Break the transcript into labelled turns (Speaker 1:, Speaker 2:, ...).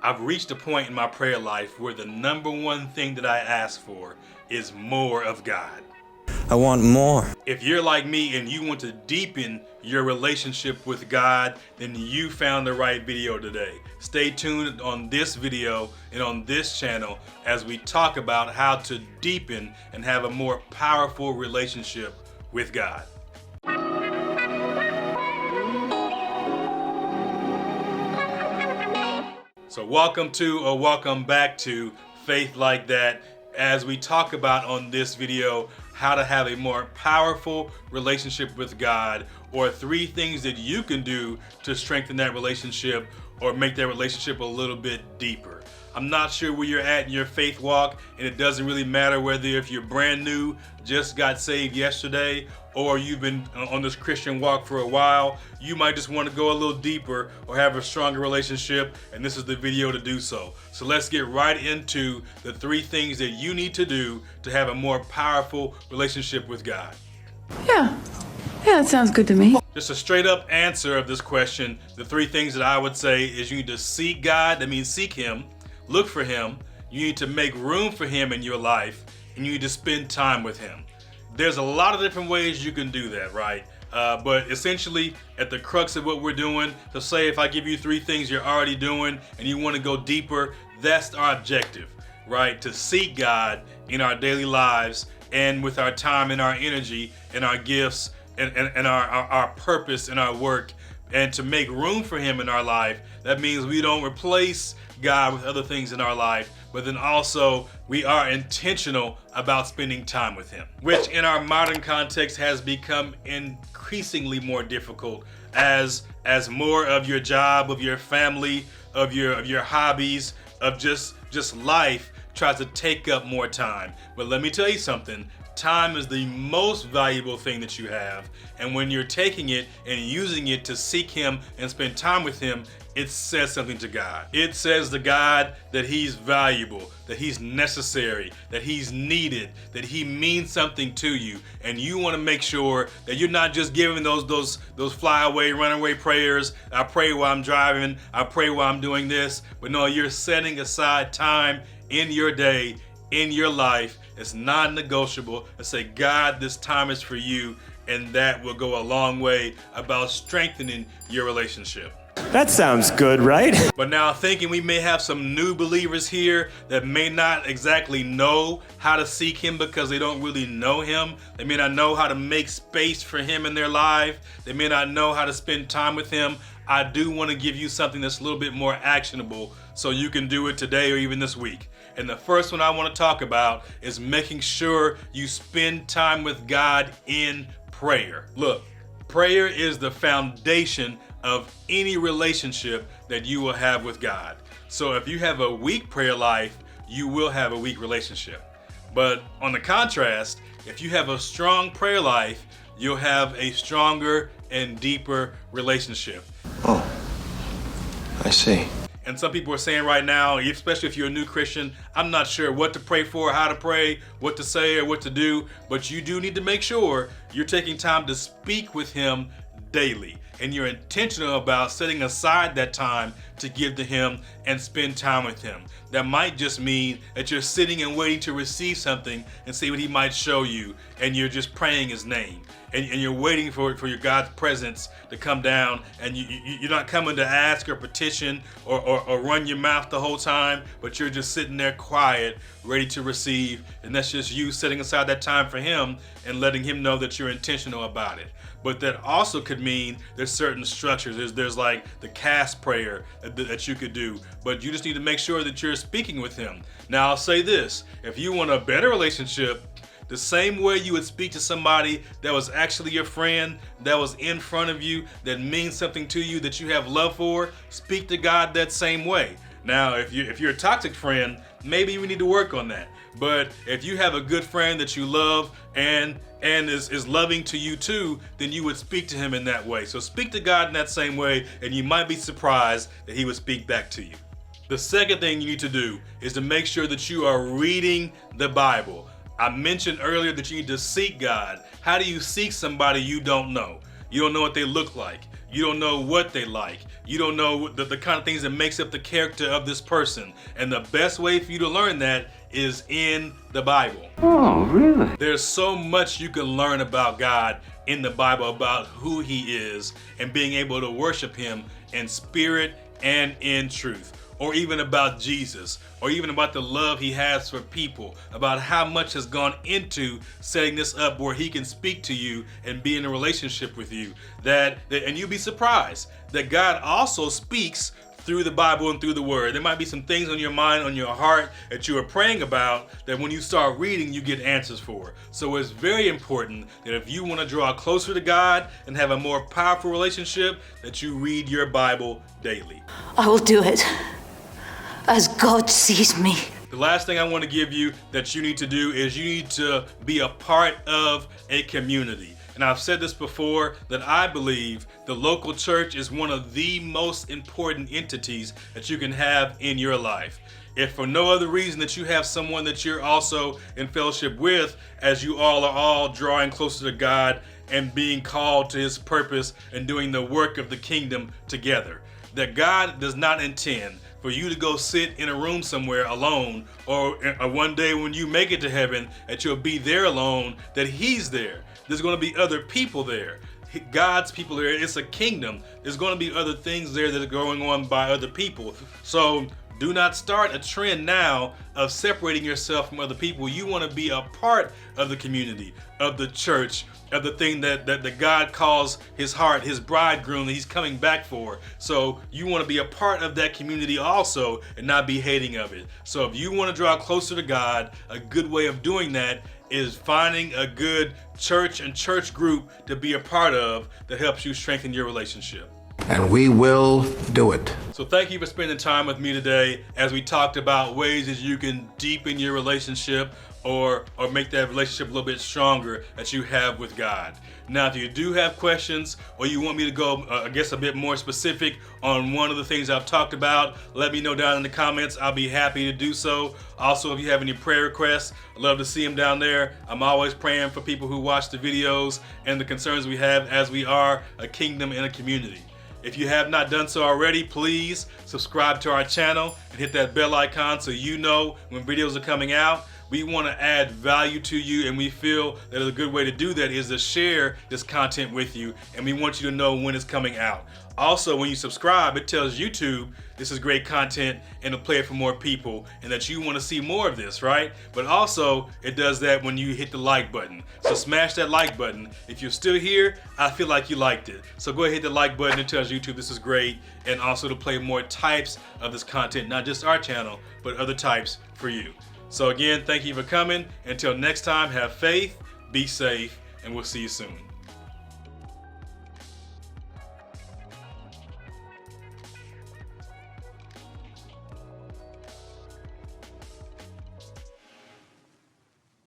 Speaker 1: I've reached a point in my prayer life where the number one thing that I ask for is more of God.
Speaker 2: I want more.
Speaker 1: If you're like me and you want to deepen your relationship with God, then you found the right video today. Stay tuned on this video and on this channel as we talk about how to deepen and have a more powerful relationship with God. So welcome back to Faith Like That, as we talk about on this video how to have a more powerful relationship with God, or 3 things that you can do to strengthen that relationship or make that relationship a little bit deeper. I'm not sure where you're at in your faith walk, and it doesn't really matter whether if you're brand new, just got saved yesterday, or you've been on this Christian walk for a while. You might just want to go a little deeper or have a stronger relationship, and this is the video to do so. So let's get right into the 3 things that you need to do to have a more powerful relationship with God.
Speaker 3: Yeah, that sounds good to me.
Speaker 1: Just a straight up answer of this question, the 3 things that I would say is you need to seek God, that means seek Him, look for Him, you need to make room for Him in your life, and you need to spend time with Him. There's a lot of different ways you can do that, right? But essentially, at the crux of what we're doing, to say if I give you 3 things you're already doing and you want to go deeper, that's our objective, right? To seek God in our daily lives and with our time and our energy and our gifts and our purpose and our work, and to make room for Him in our life. That means we don't replace God with other things in our life, but then also we are intentional about spending time with Him, which in our modern context has become increasingly more difficult as more of your job, of your family, of your hobbies, of just life tries to take up more time. But let me tell you something. Time is the most valuable thing that you have, and when you're taking it and using it to seek Him and spend time with Him, it says something to God. It says to God that He's valuable, that He's necessary, that He's needed, that He means something to you, and you want to make sure that you're not just giving those flyaway, runaway prayers. I pray while I'm driving, I pray while I'm doing this, but no, you're setting aside time in your day, in your life. It's non-negotiable, and say, God, this time is for you, and that will go a long way about strengthening your relationship.
Speaker 2: That sounds good, right?
Speaker 1: But now, thinking we may have some new believers here that may not exactly know how to seek Him because they don't really know Him. They may not know how to make space for Him in their life. They may not know how to spend time with Him. I do want to give you something that's a little bit more actionable so you can do it today or even this week. And the first one I want to talk about is making sure you spend time with God in prayer. Look, prayer is the foundation of any relationship that you will have with God. So if you have a weak prayer life, you will have a weak relationship. But on the contrast, if you have a strong prayer life, you'll have a stronger and deeper relationship.
Speaker 4: Oh, I see.
Speaker 1: And some people are saying right now, especially if you're a new Christian, I'm not sure what to pray for, how to pray, what to say, or what to do, but you do need to make sure you're taking time to speak with Him daily, and you're intentional about setting aside that time to give to Him and spend time with Him. That might just mean that you're sitting and waiting to receive something and see what He might show you, and you're just praying His name, and you're waiting for your God's presence to come down, and you're not coming to ask or petition or run your mouth the whole time, but you're just sitting there quiet, ready to receive, and that's just you setting aside that time for Him and letting Him know that you're intentional about it. But that also could mean there's certain structures. There's like the cast prayer that you could do, but you just need to make sure that you're speaking with Him. Now I'll say this, if you want a better relationship, the same way you would speak to somebody that was actually your friend, that was in front of you, that means something to you, that you have love for, speak to God that same way. Now, if you're a toxic friend, maybe we need to work on that. But if you have a good friend that you love and is loving to you too, then you would speak to Him in that way. So speak to God in that same way, and you might be surprised that He would speak back to you. The second thing you need to do is to make sure that you are reading the Bible. I mentioned earlier that you need to seek God. How do you seek somebody you don't know? You don't know what they look like. You don't know what they like. You don't know the kind of things that makes up the character of this person. And the best way for you to learn that is in the Bible.
Speaker 5: Oh, really?
Speaker 1: There's so much you can learn about God in the Bible, about who he is and being able to worship him in spirit and in truth. Or even about Jesus, or even about the love he has for people, about how much has gone into setting this up where he can speak to you and be in a relationship with you. And you'd be surprised that God also speaks through the Bible and through the Word. There might be some things on your mind, on your heart that you are praying about that when you start reading, you get answers for. So it's very important that if you want to draw closer to God and have a more powerful relationship, that you read your Bible daily.
Speaker 6: I will do it as God sees me.
Speaker 1: The last thing I want to give you that you need to do is you need to be a part of a community. And I've said this before, that I believe the local church is one of the most important entities that you can have in your life. If for no other reason that you have someone that you're also in fellowship with, as you all are all drawing closer to God and being called to his purpose and doing the work of the kingdom together. That God does not intend for you to go sit in a room somewhere alone, or one day when you make it to heaven that you'll be there alone, that he's there. There's going to be other people there. God's people there. It's a kingdom. There's going to be other things there that are going on by other people. So do not start a trend now of separating yourself from other people. You want to be a part of the community, of the church, of the thing that God calls his heart, his bridegroom that he's coming back for. So you want to be a part of that community also and not be hating of it. So if you want to draw closer to God, a good way of doing that is finding a good church and church group to be a part of that helps you strengthen your relationship.
Speaker 7: And we will do it.
Speaker 1: So thank you for spending time with me today as we talked about ways that you can deepen your relationship or make that relationship a little bit stronger that you have with God. Now, if you do have questions or you want me to go, a bit more specific on one of the things I've talked about, let me know down in the comments. I'll be happy to do so. Also, if you have any prayer requests, I'd love to see them down there. I'm always praying for people who watch the videos and the concerns we have as we are a kingdom and a community. If you have not done so already, please subscribe to our channel and hit that bell icon so you know when videos are coming out. We want to add value to you, and we feel that a good way to do that is to share this content with you, and we want you to know when it's coming out. Also, when you subscribe, it tells YouTube this is great content and to play it for more people and that you want to see more of this, right? But also, it does that when you hit the like button. So smash that like button. If you're still here, I feel like you liked it. So go ahead and hit the like button. It tells YouTube this is great, and also to play more types of this content, not just our channel, but other types for you. So again, thank you for coming. Until next time, have faith, be safe, and we'll see you soon.